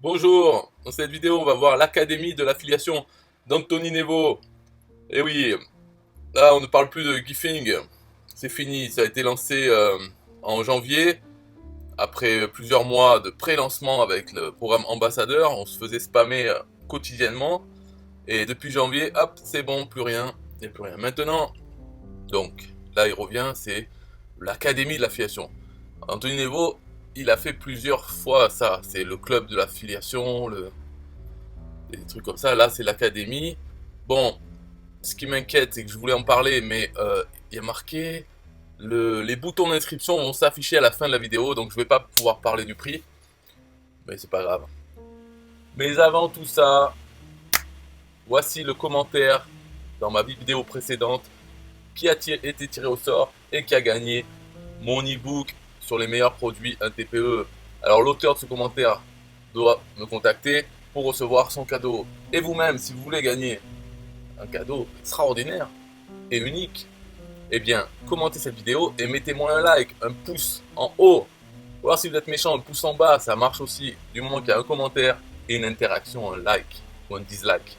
Bonjour, dans cette vidéo on va voir l'académie de l'affiliation d'Anthony Nevo. Et oui, là on ne parle plus de Gifing, c'est fini, ça a été lancé en janvier, après plusieurs mois de pré-lancement avec le programme ambassadeur, on se faisait spammer quotidiennement, et depuis janvier, hop, c'est bon, plus rien, il n'y a plus rien. Maintenant, donc, là il revient, c'est l'académie de l'affiliation. Anthony Nevo, il a fait plusieurs fois ça, c'est le club de l'affiliation, des trucs comme ça. Là, c'est l'académie. Bon, ce qui m'inquiète, c'est que je voulais en parler, mais il y a marqué les boutons d'inscription vont s'afficher à la fin de la vidéo, donc je vais pas pouvoir parler du prix, mais c'est pas grave. Mais avant tout ça, voici le commentaire dans ma vidéo précédente qui a été tiré au sort et qui a gagné mon e-book sur les meilleurs produits 1TPE. Alors l'auteur de ce commentaire doit me contacter pour recevoir son cadeau. Et vous-même, si vous voulez gagner un cadeau extraordinaire et unique, eh bien, commentez cette vidéo et mettez-moi un like, un pouce en haut. Ou alors si vous êtes méchant, un pouce en bas, ça marche aussi, du moment qu'il y a un commentaire et une interaction, un like ou un dislike.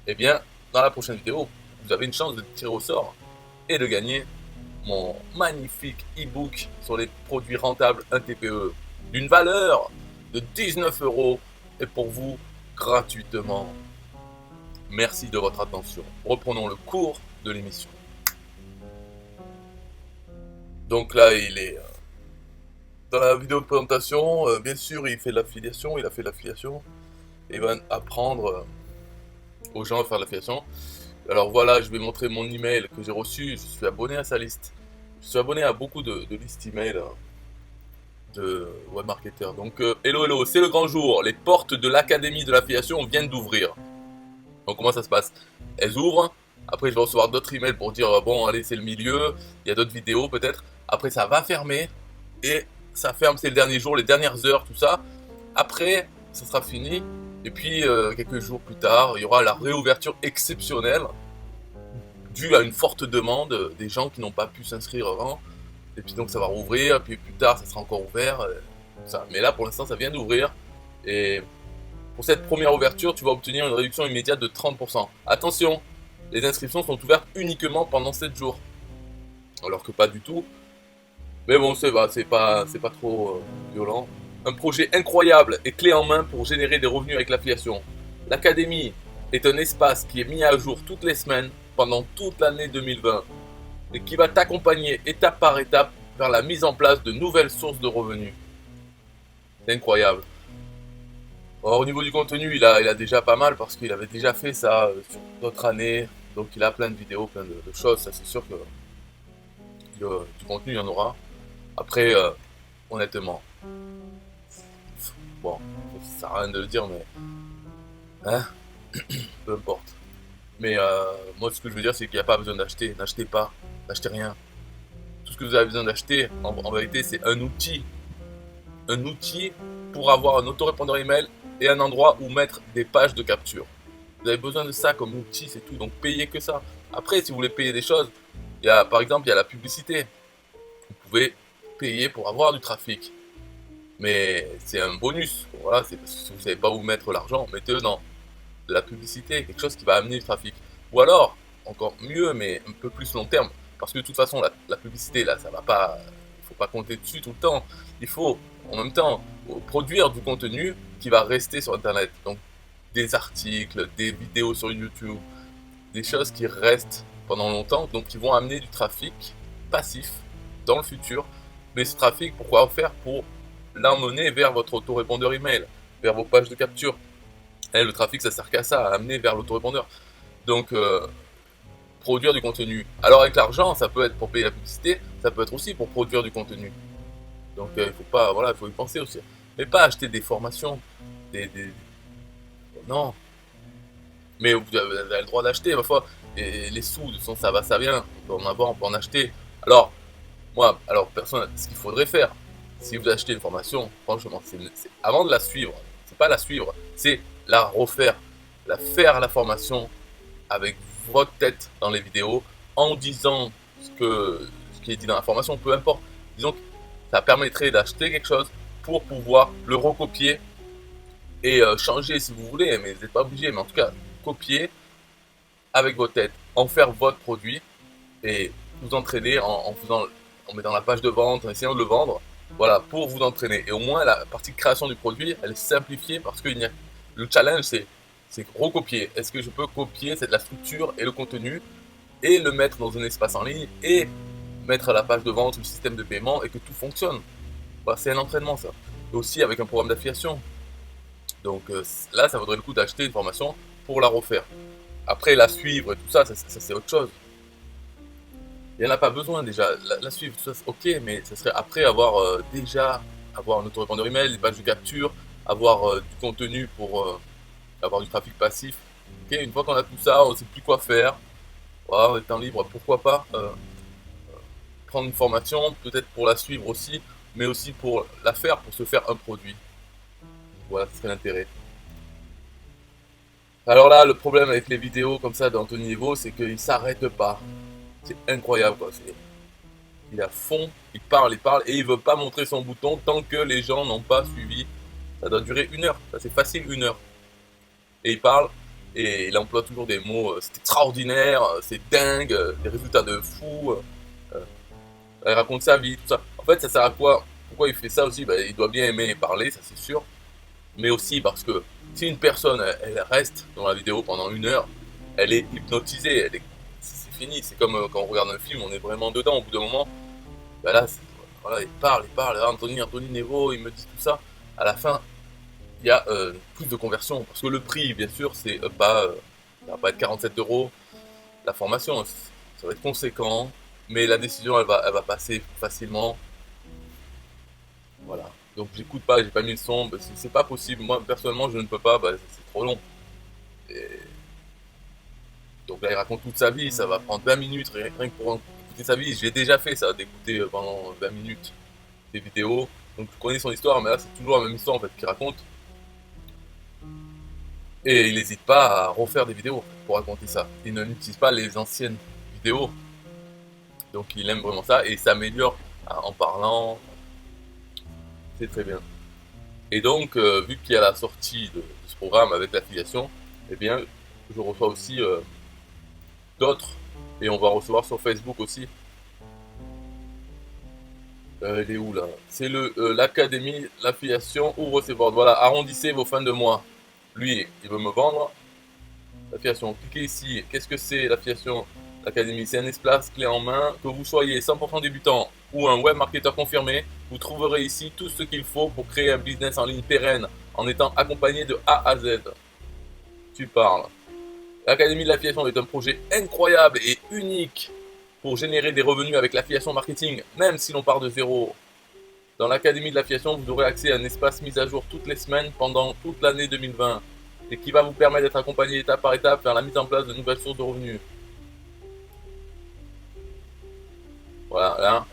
Eh bien, dans la prochaine vidéo, vous avez une chance de tirer au sort et de gagner mon magnifique e-book sur les produits rentables 1TPE d'une valeur de 19 € et pour vous gratuitement. Merci de votre attention. Reprenons le cours de l'émission. Donc là, il est dans la vidéo de présentation. Bien sûr, il fait de l'affiliation. Il a fait de l'affiliation. Il va apprendre aux gens à faire de l'affiliation. Alors voilà, je vais montrer mon email que j'ai reçu. Je suis abonné à sa liste. Je suis abonné à beaucoup de listes email de webmarketeurs. Donc, hello, hello, c'est le grand jour. Les portes de l'académie de l'affiliation viennent d'ouvrir. Donc comment ça se passe? Elles ouvrent, après je vais recevoir d'autres emails pour dire bon allez c'est le milieu, il y a d'autres vidéos peut-être, après ça va fermer, et ça ferme, c'est le dernier jour, les dernières heures, tout ça, après ça sera fini, et puis quelques jours plus tard, il y aura la réouverture exceptionnelle, due à une forte demande des gens qui n'ont pas pu s'inscrire avant, et puis donc ça va rouvrir, puis plus tard ça sera encore ouvert, ça. Mais là pour l'instant ça vient d'ouvrir, et pour cette première ouverture, tu vas obtenir une réduction immédiate de 30%. Attention, les inscriptions sont ouvertes uniquement pendant 7 jours. Alors que pas du tout. Mais bon, c'est pas trop violent. Un projet incroyable et clé en main pour générer des revenus avec l'affiliation. L'Académie est un espace qui est mis à jour toutes les semaines pendant toute l'année 2020 et qui va t'accompagner étape par étape vers la mise en place de nouvelles sources de revenus. C'est incroyable. Alors, au niveau du contenu, il a déjà pas mal parce qu'il avait déjà fait ça sur d'autres années. Donc il a plein de vidéos, plein de choses. Ça c'est sûr que du contenu il y en aura. Après, honnêtement, bon, ça sert à rien de le dire, mais hein, peu importe. Mais moi ce que je veux dire c'est qu'il n'y a pas besoin d'acheter. N'achetez pas, n'achetez rien. Tout ce que vous avez besoin d'acheter, en vérité, c'est un outil. Un outil pour avoir un autorépondeur email et un endroit où mettre des pages de capture. Vous avez besoin de ça comme outil, c'est tout. Donc payez que ça. Après, si vous voulez payer des choses, par exemple, il y a la publicité. Vous pouvez payer pour avoir du trafic. Mais c'est un bonus. Voilà, c'est parce que si vous ne savez pas où mettre l'argent, mettez-le dans de la publicité, quelque chose qui va amener du trafic. Ou alors, encore mieux, mais un peu plus long terme. Parce que de toute façon, la publicité, là, ça va pas. Il faut pas compter dessus tout le temps. Il faut, en même temps, produire du contenu qui va rester sur Internet. Donc, des articles, des vidéos sur YouTube, des choses qui restent pendant longtemps, donc qui vont amener du trafic passif dans le futur. Mais ce trafic, pourquoi faire? Pour l'emmener vers votre autorépondeur email, vers vos pages de capture. Et le trafic, ça sert qu'à ça, à amener vers l'autorépondeur. Donc, produire du contenu. Alors avec l'argent, ça peut être pour payer la publicité, ça peut être aussi pour produire du contenu. Donc il faut pas, voilà, il faut y penser aussi. Mais pas acheter des formations, des... non. Mais vous avez le droit d'acheter, ma foi. Et les sous, de son ça va, ça vient. On peut en avoir, on peut en acheter. Alors, moi, alors personne, ce qu'il faudrait faire, si vous achetez une formation, franchement, c'est avant de la suivre, c'est pas la suivre, c'est la refaire, la faire la formation avec votre tête dans les vidéos, en disant ce qui est dit dans la formation, peu importe. Disons que ça permettrait d'acheter quelque chose pour pouvoir le recopier et changer si vous voulez, mais vous n'êtes pas obligé. Mais en tout cas, copier avec votre tête, en faire votre produit et vous entraîner en mettant la page de vente, en essayant de le vendre. Voilà, pour vous entraîner. Et au moins, la partie de création du produit, elle est simplifiée parce que le challenge, c'est recopier. Est-ce que je peux copier la structure et le contenu et le mettre dans un espace en ligne et mettre la page de vente, le système de paiement et que tout fonctionne. Voilà, c'est un entraînement ça. Et aussi avec un programme d'affiliation. Donc là, ça vaudrait le coup d'acheter une formation pour la refaire. Après, la suivre et tout ça, ça c'est autre chose. Il n'y en a pas besoin déjà. La suivre, tout ça, c'est ok, mais ça serait après avoir déjà avoir un autorépondeur email, des pages de capture, avoir du contenu pour avoir du trafic passif. Ok, une fois qu'on a tout ça, on ne sait plus quoi faire. Voilà, on est temps libre, pourquoi pas prendre une formation, peut-être pour la suivre aussi, mais aussi pour la faire, pour se faire un produit. Voilà, ce serait l'intérêt. Alors là, le problème avec les vidéos comme ça d'Anthony Niveau, c'est qu'il s'arrête pas. C'est incroyable quoi. Il est à fond, il parle, et il veut pas montrer son bouton tant que les gens n'ont pas suivi. Ça doit durer 1 heure, ça c'est facile 1 heure. Et il parle, et il emploie toujours des mots, c'est extraordinaire, c'est dingue, des résultats de fou. Il raconte sa vie, tout ça. En fait, ça sert à quoi? Pourquoi il fait ça aussi? Ben, il doit bien aimer parler, ça c'est sûr. Mais aussi parce que si une personne, elle reste dans la vidéo pendant 1 heure, elle est hypnotisée, c'est fini. C'est comme quand on regarde un film, on est vraiment dedans. Au bout d'un moment, ben là, voilà, il parle, ah, Anthony Nevo, il me dit tout ça. À la fin, il y a plus de conversion. Parce que le prix, bien sûr, c'est pas, ça va pas être 47 euros la formation. Ça va être conséquent, mais la décision, elle va passer facilement. Voilà. Donc j'écoute pas, j'ai pas mis le son, c'est pas possible. Moi personnellement je ne peux pas, c'est trop long. Et donc là il raconte toute sa vie, ça va prendre 20 minutes rien que pour écouter sa vie. J'ai déjà fait ça, d'écouter pendant 20 minutes des vidéos. Donc je connais son histoire, mais là c'est toujours la même histoire en fait qu'il raconte. Et il n'hésite pas à refaire des vidéos pour raconter ça. Il n'utilise pas les anciennes vidéos. Donc il aime vraiment ça et il s'améliore en parlant. C'est très bien. Et donc, vu qu'il y a la sortie de ce programme avec l'affiliation, eh bien, je reçois aussi d'autres, et on va recevoir sur Facebook aussi. Elle est où là? C'est l'Académie, l'affiliation, ouvre ses portes. Voilà, arrondissez vos fins de mois. Lui, il veut me vendre l'affiliation. Cliquez ici. Qu'est-ce que c'est l'affiliation? L'Académie, c'est un espace clé en main. Que vous soyez 100% débutant ou un web marketeur confirmé, vous trouverez ici tout ce qu'il faut pour créer un business en ligne pérenne en étant accompagné de A à Z. Tu parles. L'Académie de l'affiliation est un projet incroyable et unique pour générer des revenus avec l'affiliation marketing, même si l'on part de zéro. Dans l'Académie de l'affiliation, vous aurez accès à un espace mis à jour toutes les semaines pendant toute l'année 2020 et qui va vous permettre d'être accompagné étape par étape vers la mise en place de nouvelles sources de revenus. Voilà, là.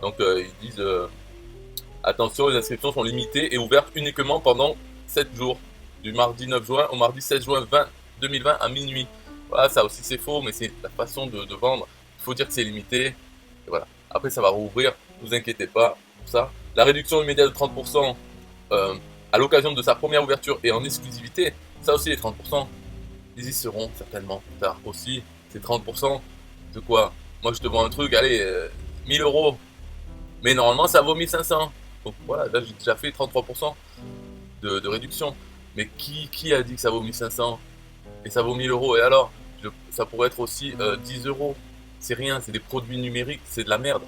Donc ils disent attention, les inscriptions sont limitées et ouvertes uniquement pendant 7 jours, du mardi 9 juin au mardi 16 juin 2020 à minuit. Voilà, ça aussi c'est faux, mais c'est la façon de vendre. Il faut dire que c'est limité. Et voilà. Après ça va rouvrir, ne vous inquiétez pas pour ça. La réduction immédiate de 30% à l'occasion de sa première ouverture et en exclusivité, ça aussi les 30%, ils y seront certainement plus tard aussi. C'est 30% de quoi? Moi je te vends un truc, allez, 1000 euros. Mais normalement ça vaut 1500. Donc voilà, là j'ai déjà fait 33% de réduction. Mais qui a dit que ça vaut 1500 et ça vaut 1000 euros? Et alors ça pourrait être aussi 10 euros. C'est rien, c'est des produits numériques, c'est de la merde.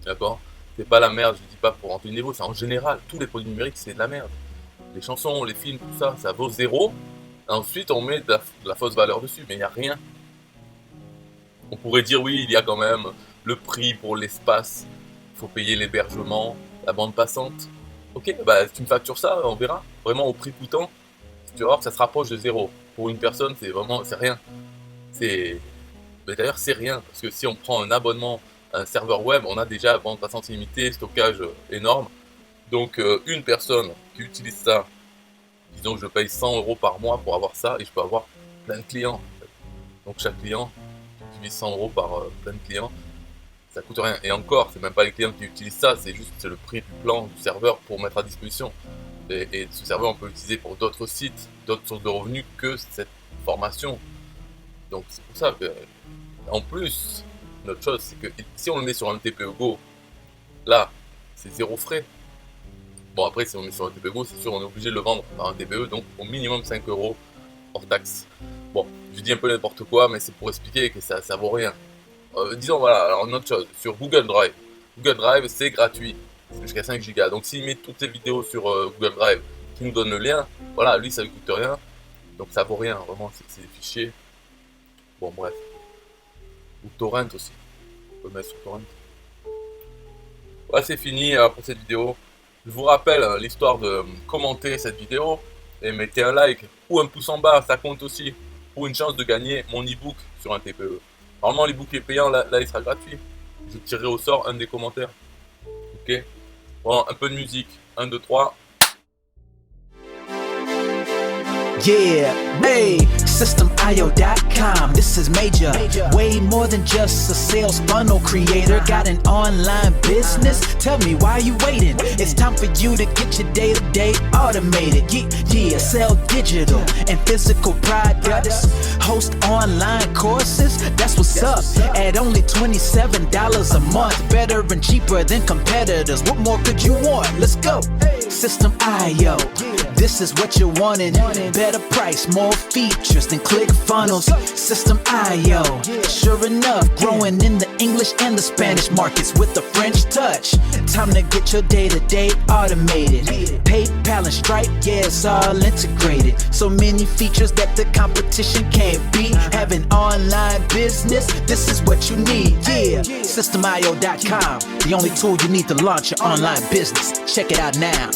D'accord? C'est pas la merde, je dis pas pour Anthony Nevo, c'est en général. Tous les produits numériques, c'est de la merde. Les chansons, les films, tout ça, ça vaut zéro. Ensuite, on met de la fausse valeur dessus, mais il n'y a rien. On pourrait dire oui, il y a quand même le prix pour l'espace, il faut payer l'hébergement, la bande passante. Ok, bah tu me factures ça, on verra. Vraiment au prix coûtant, tu vas voir que ça se rapproche de zéro. Pour une personne, c'est rien. Mais d'ailleurs, c'est rien, parce que si on prend un abonnement à un serveur web, on a déjà bande passante illimitée, stockage énorme. Donc une personne qui utilise ça, disons que je paye 100 euros par mois pour avoir ça, et je peux avoir plein de clients. Donc chaque client utilise 100 euros par plein de clients, ça coûte rien. Et encore, c'est même pas les clients qui utilisent ça, c'est le prix du plan du serveur pour mettre à disposition. Et ce serveur, on peut l'utiliser pour d'autres sites, d'autres sources de revenus que cette formation. Donc c'est pour ça que, en plus, une autre chose, c'est que si on le met sur un TPE Go, là, c'est 0 frais. Bon, après, si on le met sur un TPE Go, c'est sûr, on est obligé de le vendre par un TPE, donc au minimum 5 € hors taxe. Bon, je dis un peu n'importe quoi, mais c'est pour expliquer que ça vaut rien. Disons, voilà, alors une autre chose, sur Google Drive. Google Drive, c'est gratuit, c'est jusqu'à 5 Go. Donc s'il met toutes les vidéos sur Google Drive, qui nous donne le lien, voilà, lui, ça ne coûte rien. Donc ça vaut rien, vraiment, c'est des fichiers. Bon, bref. Ou Torrent aussi. On peut le mettre sur Torrent. Voilà, c'est fini pour cette vidéo. Je vous rappelle l'histoire de commenter cette vidéo et mettez un like ou un pouce en bas, ça compte aussi pour une chance de gagner mon e-book sur un TPE. Normalement, l'e-book est payant, là il sera gratuit. Je tirerai au sort un des commentaires. Ok. Bon, un peu de musique. 1, 2, 3. Yeah, hey, SystemIO.com, this is major. Way more than just a sales funnel creator. Got an online business? Tell me, why are you waiting? It's time for you to get your day-to-day automated. Yeah, sell digital and physical products. Host online courses, that's what's up. At only $27 a month. Better and cheaper than competitors. What more could you want? Let's go. System.io, this is what you're wanting. Better price, more features than ClickFunnels. System.io, sure enough, growing in the English and the Spanish markets with the French touch. Time to get your day-to-day automated. PayPal and Stripe, yeah, it's all integrated. So many features that the competition can't beat. Have an online business, this is what you need. Yeah, System.io.com, the only tool you need to launch your online business. Check it out now.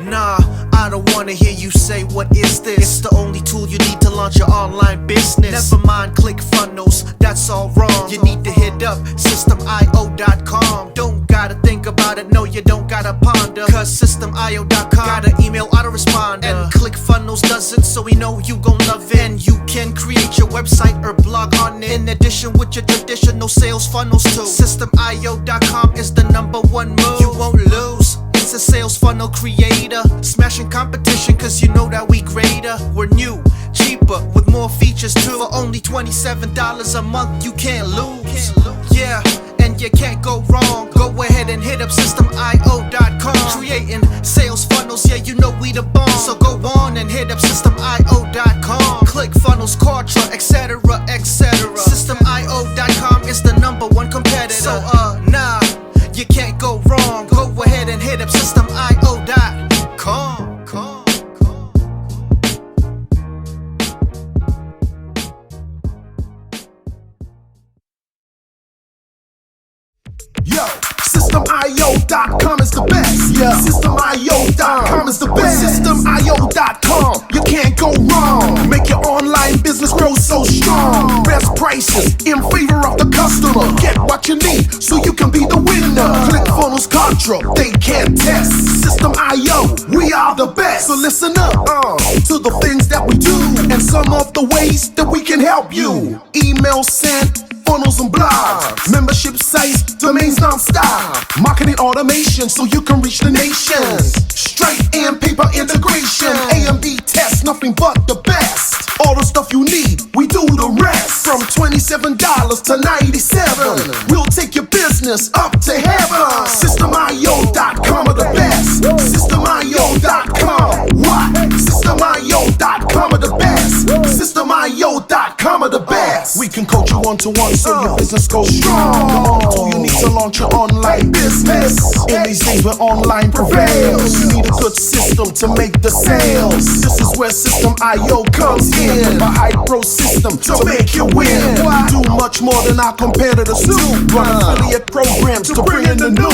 Nah, I don't wanna hear you say what is this. It's the only tool you need to launch your online business. Never mind ClickFunnels, that's all wrong. You need to hit up SystemIO.com. Don't gotta think about it, no you don't gotta ponder. Cause SystemIO.com got an email autoresponder. And ClickFunnels doesn't, so we know you gon' love it. And you can create your website or blog on it. In addition with your traditional sales funnels too. SystemIO.com is the #1 move. You won't lose. It's a sales funnel creator, smashing competition cause you know that we greater. We're new, cheaper, with more features too. For only $27 a month, you can't lose. Yeah, and you can't go wrong. Go ahead and hit up SystemIO.com. Creating sales funnels, yeah, you know we the bomb. So go on and hit up SystemIO.com. ClickFunnels, Quatra, etc, etc. SystemIO.com is the #1 competitor. So nah, you can't go wrong. Go ahead and hit up SystemIO.com. Yo, SystemIO.com is the best. Yeah, SystemIO.com is the best. SystemIO.com, you can't go wrong. Make your online business grow so strong. Best prices in favor of the customer. Get what you need so you can be the winner. ClickFunnels, Contra, they can't test. System.io, we are the best. So listen up to the things that we do and some of the ways that we can help you. Email sent, funnels and blogs, membership sites, domains non-stop, marketing automation so you can reach the nations, Stripe and paper integration, A&B tests, nothing but the best. All the stuff you need, we do the rest. From $27 to $97, we'll take your business up to heaven. SystemIO.com are the best. SystemIO.com, what? SystemIO.com are the best. SystemIO.com are the best. We can coach you one-to-one so your business goes strong. The only tool you need to launch your online business. In these days where online prevails, you need a good system to make the sales. This is where System.io comes in. A high-pro system to make you win. We do much more than our competitors do. Run affiliate programs to bring in the new.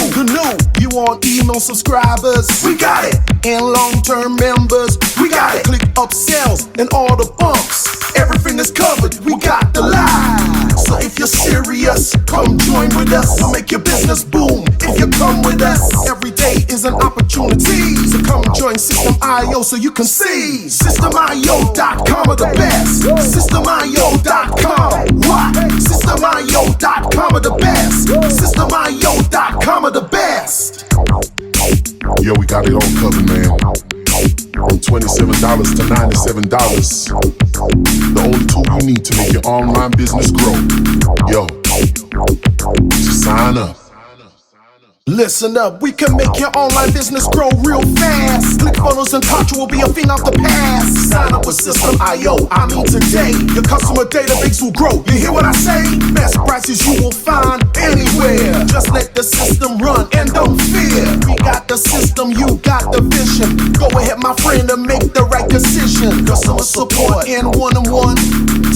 You want email subscribers? We got it. And long-term members? We got it. Click upsells and all the bumps. Everything is covered. We got the lie. So if you're serious, come join with us. We'll make your business boom if you come with us. Every day day is an opportunity. So come join System IO so you can see. SystemIO.com are the best. SystemIO.com. What? SystemIO.com are the best. SystemIO.com are the best. Yo, we got it all covered, man. From $27 to $97. The only tool you need to make your online business grow. Yo, just sign up. Listen up, we can make your online business grow real fast. ClickFunnels and Contra will be a thing of the past. Sign up with System IO, I mean today. Your customer database will grow, you hear what I say? Best prices you will find anywhere. Just let the system run and don't fear. We got the system, you got the vision. Go ahead my friend and make the right decision. Customer support in one-on-one,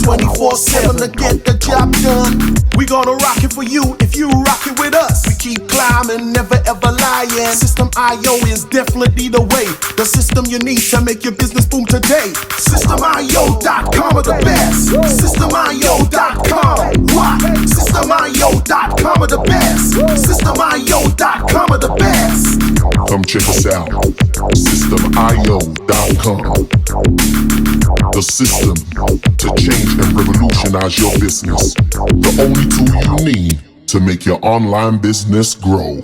24/7 to get the job done. We gonna rock it for you if you rock it with us. We keep climbing, never ever lying. System IO is definitely the way. The system you need to make your business boom today. SystemIO.com are the best. SystemIO.com. What? SystemIO.com are the best. SystemIO.com are the best. Come check us out. SystemIO.com. The system to change and revolutionize your business. The only tool you need to make your online business grow.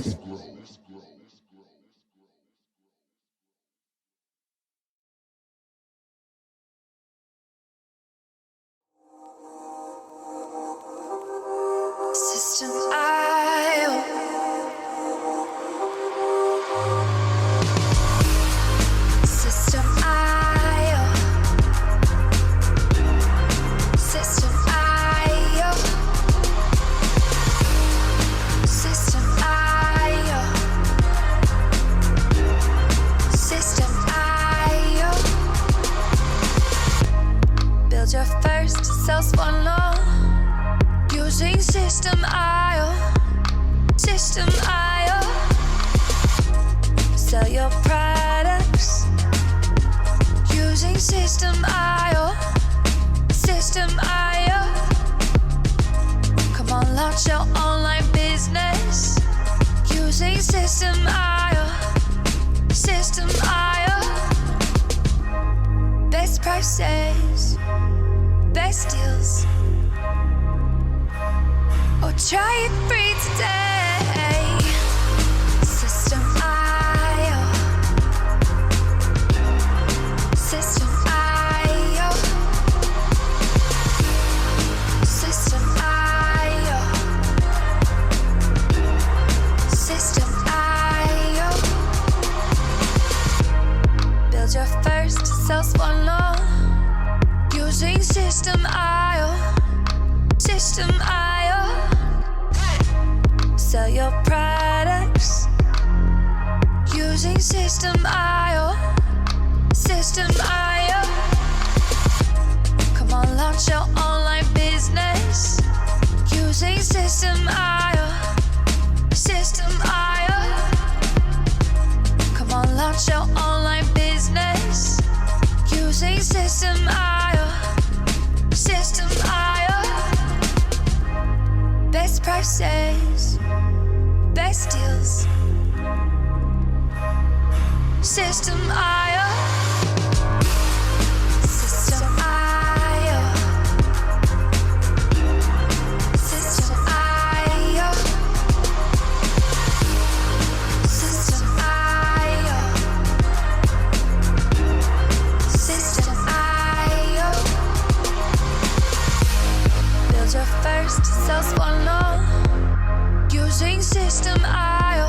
System IO. System IO. System IO. System IO. System IO. Build your first sales funnel using System IO. System IO. Sell your products using System IO. System IO. Come on, launch your online business using System IO. System IO. Best prices, best deals. Or try it free today. System IO. System IO. System IO. System IO. Build your first sales funnel using System IO. System IO. Sell your products using System IO. System IO. Come on, launch your online business using System IO. System IO. Come on, launch your online business using System IO. System IO. Best prices, best deals. System IO. System IO. System IO. System IO. System IO. Build your first sales funnel using System IO.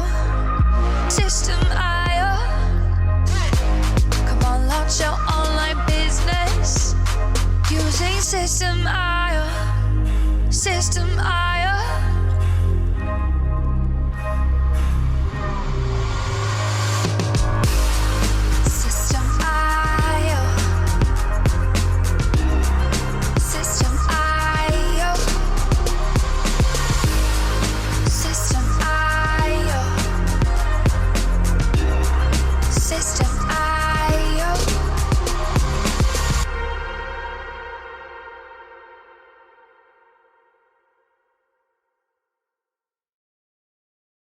System IO. Come on, launch your online business using System IO. System IO.